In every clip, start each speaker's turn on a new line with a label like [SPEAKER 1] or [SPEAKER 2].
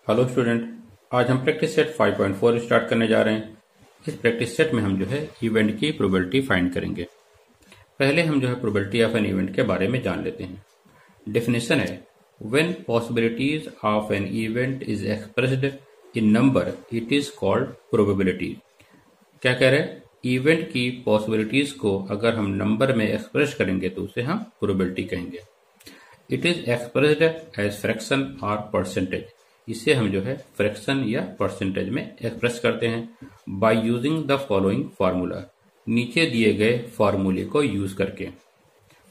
[SPEAKER 1] Hello student, आज हम practice set 5.4 start करने जा रहे हैं। इस प्रैक्टिस सेट में हम जो है इवेंट की प्रोबेबिलिटी फाइंड करेंगे। पहले हम जो है प्रोबेबिलिटी ऑफ एन इवेंट के बारे में जान लेते हैं। डेफिनेशन है when possibilities of an event is expressed in number it is called probability. क्या कह रहे हैं? इवेंट की पॉसिबिलिटीज को अगर हम नंबर में एक्सप्रेस करेंगे तो उसे हम प्रोबेबिलिटी कहेंगे। It is expressed as fraction और परसेंटेज। इसे हम जो है फ्रैक्शन या परसेंटेज में एक्सप्रेस करते हैं by using the following formula. नीचे दिए गए फार्मूले को यूज करके।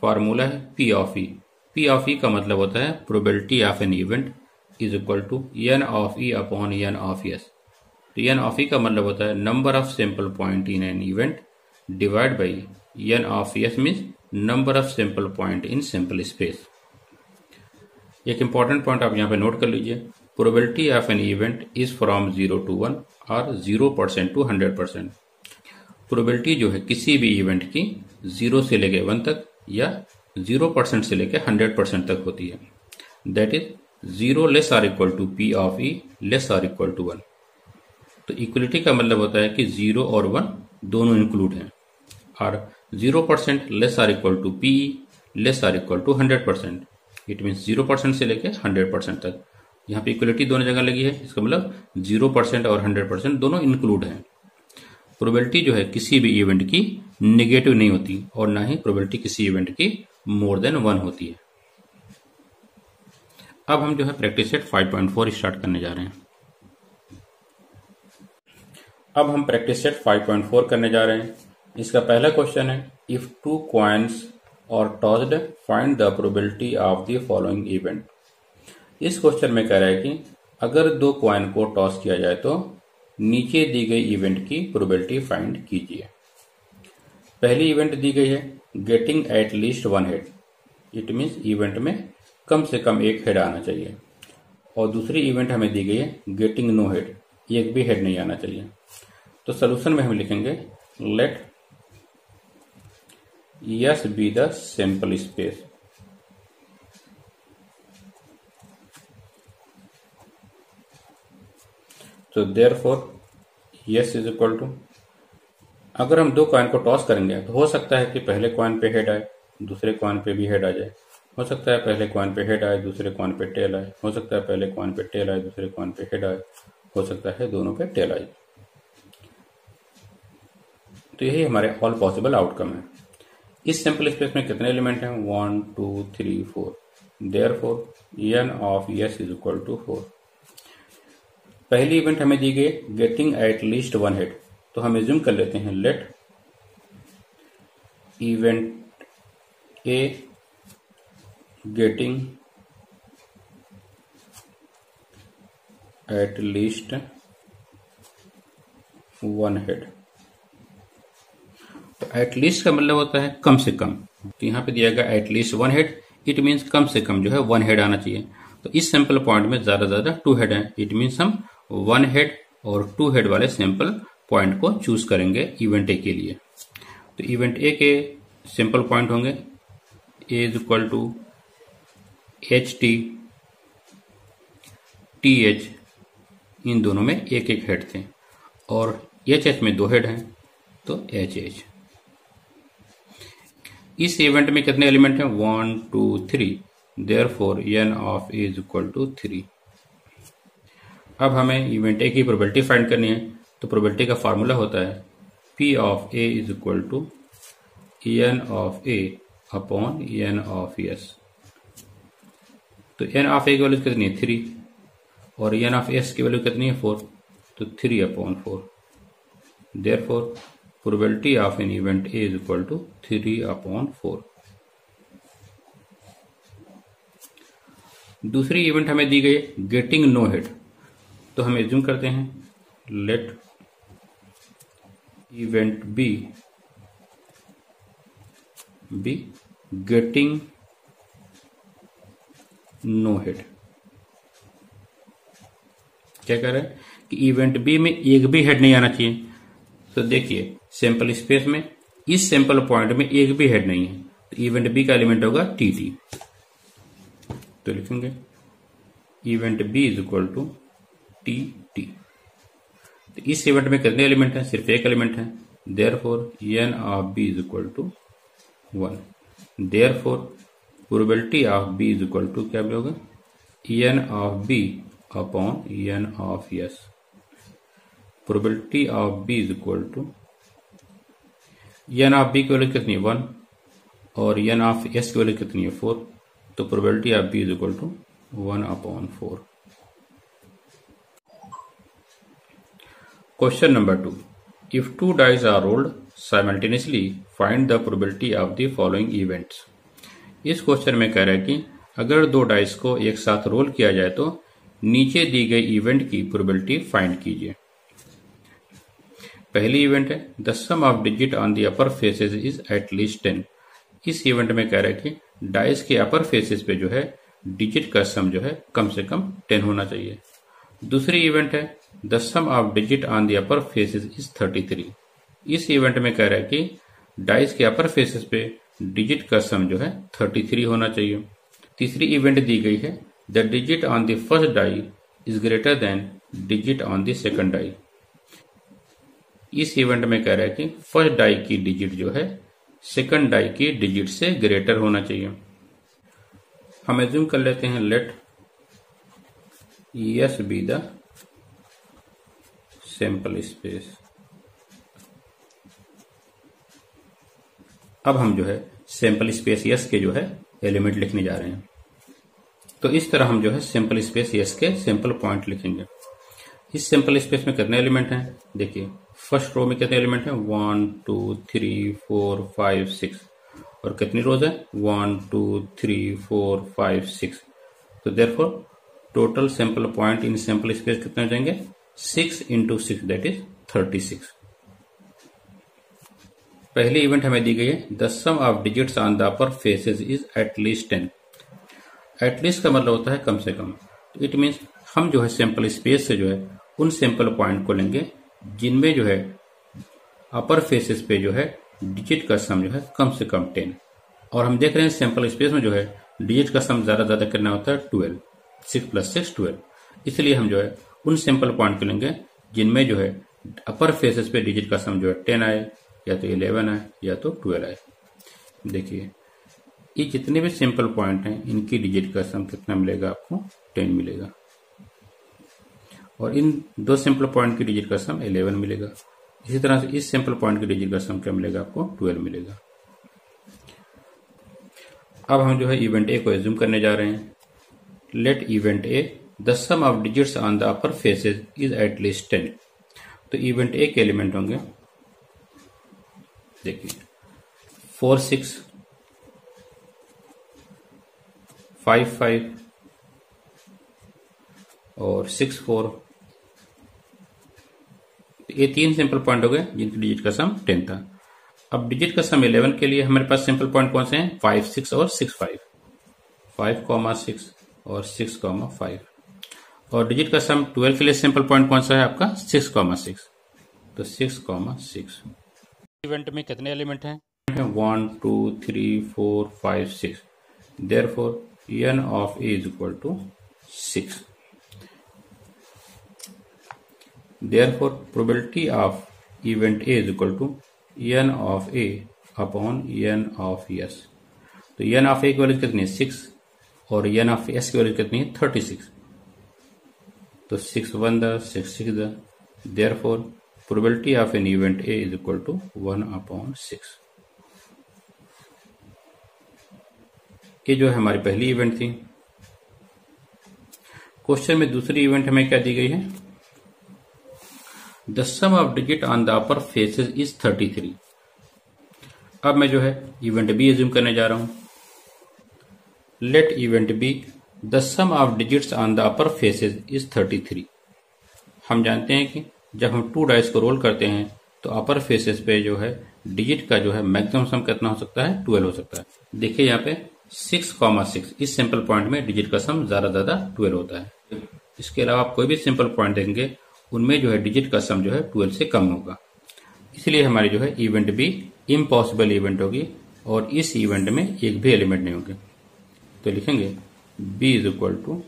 [SPEAKER 1] फार्मूला है P of E. P of E का मतलब होता है probability of an event is equal to N of E upon N of S. तो एन ऑफ ई का मतलब होता है number of sample point in an event divide by n of S means number of sample point in sample space. एक important point आप यहाँ पे note कर लीजिए। Probability of an event is from 0 to 1 और 0% to 100%। प्रोबेबिलिटी जो है किसी भी इवेंट की 0 से लेके 1 तक या 0% से लेके 100% तक होती है। That is 0 less or equal to P of E less or equal to 1। तो इक्वलिटी का मतलब होता है कि 0 और 1 दोनों इंक्लूड हैं और 0% less or equal to P less or equal to 100%। It means 0% से लेके 100% तक। यहाँ पे इक्वलिटी दोनों जगह लगी है, इसका मतलब 0% और 100% दोनों इंक्लूड हैं। प्रोबेबिलिटी जो है किसी भी इवेंट की नेगेटिव नहीं होती और ना ही प्रोबेबिलिटी किसी इवेंट की मोर देन 1 होती है। अब हम जो है प्रैक्टिस सेट 5.4 स्टार्ट करने जा रहे हैं। अब हम प्रैक्टिस सेट 5.4 करने जा रहे हैं। इसका पहला क्वेश्चन है इफ 2 कॉइन्स और tossed find the probability of the following event. इस क्वेश्चन में कह रहा है कि अगर 2 कॉइन को टॉस किया जाए तो नीचे दी गई इवेंट की प्रोबेबिलिटी फाइंड कीजिए। पहली इवेंट दी गई है getting at least 1 head. It means event में कम से कम 1 हेड आना चाहिए। और दूसरी इवेंट हमें दी गई है गेटिंग नो हेड, एक भी हेड नहीं आना चाहिए। तो सोल्यूशन में हम लिखेंगे let S be the sample space. तो therefore S is equal to, अगर हम 2 कॉइन को टॉस करेंगे तो हो सकता है कि पहले कॉइन पे हेड आए, दूसरे कॉइन पे भी हेड आ जाए। हो सकता है पहले कॉइन पे हेड आए, दूसरे कॉइन पे टेल आए। हो सकता है पहले कॉइन पे टेल आए, दूसरे कॉइन पे हेड आए। हो सकता है दोनों पे टेल आए। तो यही हमारे ऑल पॉसिबल आउटकम है। इस सैंपल स्पेस में कितने एलिमेंट हैं? 1 2 3 4। Therefore N of S is equal to 4। पहली इवेंट हमें दी गई गेटिंग एट लीस्ट 1 हेड। तो हम एज्यूम कर लेते हैं let event A getting at least 1 head. तो एट लीस्ट का मतलब होता है कम से कम। तो यहां पे दिया गया at least 1 head, it means कम से कम जो है 1 हेड आना चाहिए। तो इस सैंपल पॉइंट में ज्यादा ज्यादा 2 हेड है। इट मीन्स हम 1 हेड और 2 हेड वाले सैंपल पॉइंट को चूज करेंगे इवेंट ए के लिए। तो इवेंट ए के सैंपल पॉइंट होंगे A is equal to H T T H, इन दोनों में एक एक हेड थे और एच एच में 2 हेड हैं तो एच एच। इस इवेंट में कितने एलिमेंट हैं? 1 2 3। Therefore N of A is equal to 3। अब हमें इवेंट ए की प्रोबेबिलिटी फाइंड करनी है। तो प्रोबेबिलिटी का फार्मूला होता है P of A is equal to N of A upon N of S. तो एन ऑफ ए की वैल्यू कितनी है? 3 और एन ऑफ एस की वैल्यू कितनी है? 4। तो 3 upon 4। Therefore probability of an event A is equal to 3 upon 4। दूसरी इवेंट हमें दी गई गेटिंग नो हेड। तो हम एज्यूम करते हैं let event B getting no head. क्या कह रहे हैं कि इवेंट बी में एक भी हेड नहीं आना चाहिए। तो देखिए सैंपल स्पेस में इस सैंपल पॉइंट में एक भी हेड नहीं है, तो इवेंट बी का एलिमेंट होगा टी टी। तो लिखेंगे event B is equal to T T. तो इस इवेंट में कितने एलिमेंट हैं? सिर्फ एक एलिमेंट है। Therefore n of b is equal to 1। Therefore probability of b is equal to क्या होगा? n of b upon n of s। Probability of b is equal to n of b की value कितनी है? 1 और n of s की value कितनी है? 4। तो probability of b is equal to 1 upon 4। Question number 2, if two dice are rolled simultaneously find the probability of the following events। इस question में कह रहा है कि अगर दो डाइस को एक साथ रोल किया जाए तो नीचे दी गई इवेंट की प्रोबेबिलिटी फाइंड कीजिए। पहली इवेंट है the sum of digit on the upper faces is at least 10। इस इवेंट में कह रहा है कि डाइस के अपर फेसेस पे जो है डिजिट का सम जो है कम से कम 10 होना चाहिए। दूसरी इवेंट है the sum of digit on the upper faces is 33। इस इवेंट में कह रहा है कि डाइस के अपर फेसेस पे डिजिट का सम जो है 33 होना चाहिए। तीसरी इवेंट दी गई है the digit on the first die is greater than digit on the second die. इस इवेंट में कह रहा है कि फर्स्ट डाई की डिजिट जो है सेकंड डाई की डिजिट से ग्रेटर होना चाहिए। हम एज्यूम कर लेते हैं let S be the sample space. अब हम जो है सैंपल स्पेस S के जो है एलिमेंट लिखने जा रहे हैं। तो इस तरह हम जो है सैंपल स्पेस S के सैंपल पॉइंट लिखेंगे। इस सैंपल स्पेस में कितने एलिमेंट हैं? देखिए फर्स्ट रो में कितने एलिमेंट हैं? 1 2 3 4 5 6। और कितनी रोज है? 1 2 3 4 5 6। तो therefore total sample point in sample space कितने हो जाएंगे? 6 इंटू 6 दैट इज 36। पहली इवेंट हमें दी गई है the sum of digits on the upper faces is at least 10। At least का मतलब होता है कम से कम। इट मीन्स हम जो है सैंपल स्पेस से जो है उन सैंपल पॉइंट को लेंगे जिनमें जो है अपर फेसेस पे जो है डिजिट का सम जो है कम से कम 10। और हम देख रहे हैं सैंपल स्पेस में जो है डिजिट का सम ज्यादा करना होता है 12। 6 + 6 12। इसलिए हम जो है उन सैंपल पॉइंट को लेंगे जिनमें जो है अपर फेसेस पे डिजिट का सम जो है 10 आए, या तो 11 आए, या तो 12 आए। देखिए ये जितने भी सैंपल पॉइंट हैं इनकी डिजिट का सम कितना मिलेगा? आपको 10 मिलेगा। और इन दो सैंपल पॉइंट की डिजिट का सम 11 मिलेगा। इसी तरह से इस सैंपल पॉइंट की डिजिट का सम क्या मिलेगा? आपको 12 मिलेगा। अब हम जो है इवेंट ए को एज्यूम करने जा रहे हैं। Let event A the sum of digits on the upper faces is at least 10। तो इवेंट ए के एलिमेंट होंगे, देखिए 4 6 5 5 और 6 4। ये 3 सिंपल पॉइंट हो गए जिनकी डिजिट का सम 10 था। अब डिजिट का सम 11 के लिए हमारे पास सिंपल पॉइंट कौन से हैं? 5 6 और 6 5। 5,6 और 6,5। और डिजिट का सम 12 के लिए सिंपल पॉइंट कौन सा है आपका? 6,6। तो 6,6। इवेंट में कितने एलिमेंट हैं? 1 2 3 4 5 6। Therefore n of a is equal to 6। Therefore, probability of event A is equal to n of A upon n of S। तो n of A की वैल्यू कितनी है? 6 और n of S की value कितनी है? 36। तो 6 1 the 6 6 the. Therefore, probability of an event A is equal to 1 upon 6। ये जो है हमारी पहली इवेंट थी। क्वेश्चन में दूसरी इवेंट हमें क्या दी गई है? The sum of digit on the upper faces is 33। अब मैं जो है इवेंट बी एज्यूम करने जा रहा हूं। Let event B the sum of digits on the upper faces is 33। हम जानते हैं कि जब हम 2 डाइस को रोल करते हैं तो अपर फेसेस पे जो है डिजिट का जो है मैक्सिमम सम कितना हो सकता है? 12 हो सकता है। देखिए यहाँ पे 6,6 इस सिंपल पॉइंट में डिजिट का सम ज्यादा 12 होता है। इसके अलावा आप कोई भी सिंपल पॉइंट देंगे उनमें जो है डिजिट का सम जो है 12 से कम होगा। इसलिए हमारी जो है इवेंट बी इम्पॉसिबल इवेंट होगी और इस इवेंट में एक भी एलिमेंट नहीं होंगे। तो लिखेंगे b is equal to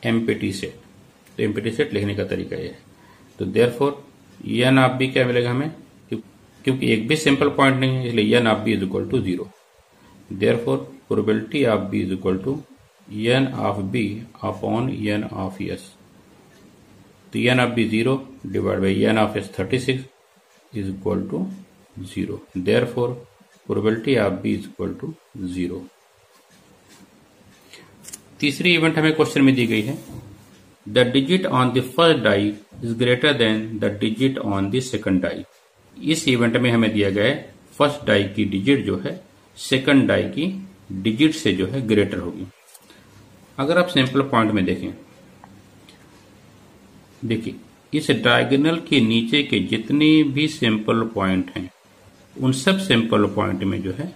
[SPEAKER 1] empty set. तो एम्प्टी सेट लिखने का तरीका ये है। तो देयरफॉर n ऑफ b क्या मिलेगा हमें, क्योंकि एक भी सैंपल पॉइंट नहीं है इसलिए n of b is equal to 0। Therefore probability of b is equal to n of b upon n of s। तो n of b 0 divide by n of s 36 is equal to 0। Therefore probability of b is equal to 0। तीसरी event हमें question में दी गई है, the digit on the first die is greater than the digit on the second die. इस event में हमें दिया गया है फर्स्ट डाई की डिजिट जो है सेकंड डाई की डिजिट से जो है ग्रेटर होगी। अगर आप सैंपल पॉइंट में देखें, देखिए इस डायगोनल के नीचे के जितने भी सैंपल पॉइंट हैं उन सब सैंपल पॉइंट में जो है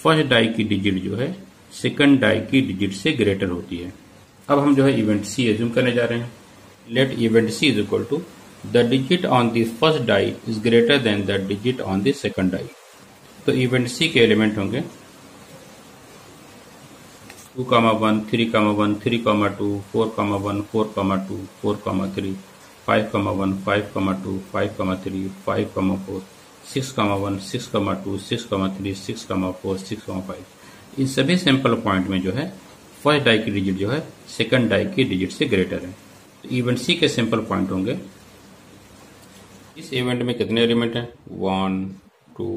[SPEAKER 1] फर्स्ट डाई की डिजिट जो है सेकंड डाई की डिजिट से ग्रेटर होती है। अब हम जो है इवेंट सी एज्यूम करने जा रहे हैं। Let event C is equal to the digit on the first die is greater than the digit on the second die. तो इवेंट सी के एलिमेंट होंगे 2, 1, 3, 1, 3, 2, 4, 1, 4, 2, 4, 3, 5, 1, 5, 2, 5, 3, 5, 4, 6, 1, 6, 2, 6, 3, 6, 4, 6, 5। इन सभी सैंपल पॉइंट में जो है फर्स्ट डाई की डिजिट जो है सेकंड डाई की डिजिट से ग्रेटर है। तो इवेंट सी के सैंपल पॉइंट होंगे, इस इवेंट में कितने एलिमेंट हैं, 1, 2,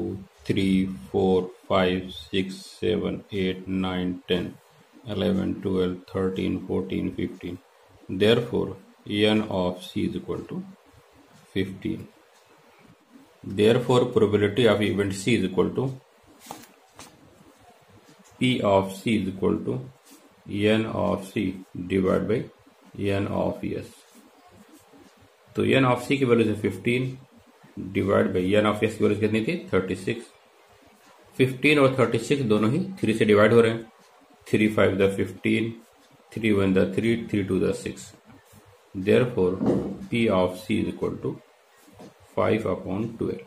[SPEAKER 1] 3, 4, 5, 6, 7, 8, 9, 10, 11, 12, 13, 14, 15। Therefore, n of c is equal to 15. Therefore, probability of event c is equal to p of c is equal to n of c divided by n of s। तो n of c की value है 15 divide by n of s की value कितनी थी 36। 15 और 36 दोनों ही 3 से divide हो रहे हैं। 3 5 the 15, 3 1 the 3, 3 2 the 6। Therefore, p of c is equal to 5/12।